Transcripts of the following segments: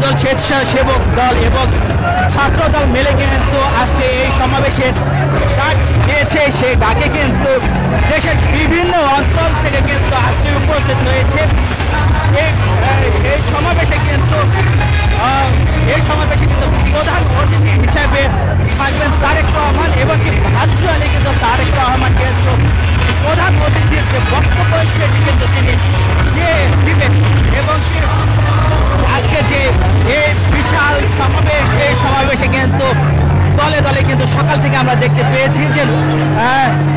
যুবদল, স্বেচ্ছাসেবক দল এবং ছাত্র দল মিলে কিন্তু আজকে এই সমাবেশের ডাক দিয়েছে। সেই ডাকে কিন্তু দেশের বিভিন্ন অঞ্চল থেকে কিন্তু আজকে উপস্থিত হয়েছে। এই সমাবেশে কিন্তু প্রধান অতিথি হিসেবে থাকবেন তারেক রহমান এবং কি ভার্চুয়ালি কিন্তু তারেক রহমান কিন্তু প্রধান অতিথির যে বক্তব্য সেটি কিন্তু তিনি দিবেন এবং আজকে যে এই বিশাল সমাবেশ, এই সমাবেশে কিন্তু দলে দলে কিন্তু সকাল থেকে আমরা দেখতে পেয়েছি যে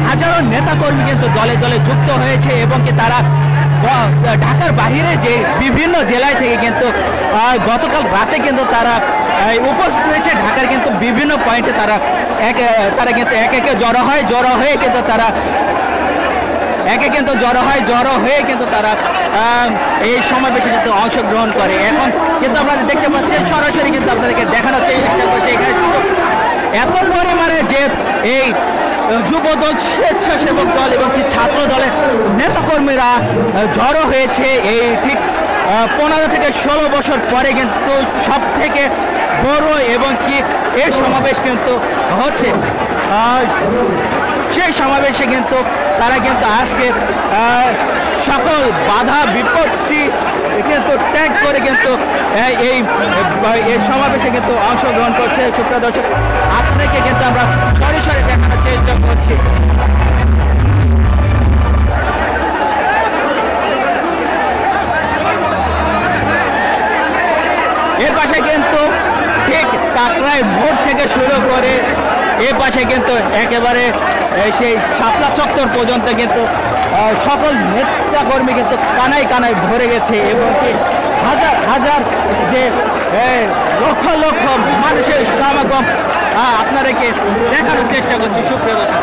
হাজারো নেতাকর্মী কিন্তু দলে দলে যুক্ত হয়েছে এবং কি তারা ঢাকার বাহিরে যে বিভিন্ন জেলায় থেকে কিন্তু গতকাল রাতে কিন্তু তারা উপস্থিত হয়েছে। ঢাকার কিন্তু বিভিন্ন পয়েন্টে তারা কিন্তু একে জড়ো হয়ে কিন্তু তারা জড়ো হয়ে কিন্তু তারা এই সমাবেশে কিন্তু অংশগ্রহণ করে। এখন কিন্তু আপনারা দেখতে পাচ্ছেন সরাসরি কিন্তু আপনাদেরকে দেখানোর চেষ্টা করছে এখানে এত পরিমাণে যে এই যুবদল, স্বেচ্ছাসেবক দল এবং কি ছাত্র দলের নেতাকর্মীরা জড়ো হয়েছে। এই ঠিক 15 থেকে 16 বছর পরে কিন্তু সব থেকে বড় এবং কি এই সমাবেশ কিন্তু হচ্ছে। সেই সমাবেশে কিন্তু তারা কিন্তু আজকে সকল বাধা বিপত্তি কিন্তু ত্যাগ করে কিন্তু এই সমাবেশে কিন্তু অংশগ্রহণ করছে। সুপ্রিয় দর্শক, আপনাকে কিন্তু আমরা সরাসরি দেখানোর চেষ্টা করছি। এর পাশে কিন্তু ঠিক কাকরাই মোড় থেকে শুরু করে এ পাশে কিন্তু একেবারে সেই শাপলা চত্বর পর্যন্ত কিন্তু সকল নেতাকর্মী কিন্তু কানায় কানায় ভরে গেছে এবং কি হাজার হাজার যে লক্ষ লক্ষ মানুষের সমাগম আপনাদেরকে দেখানোর চেষ্টা করছি। সুপ্রিয় দর্শক,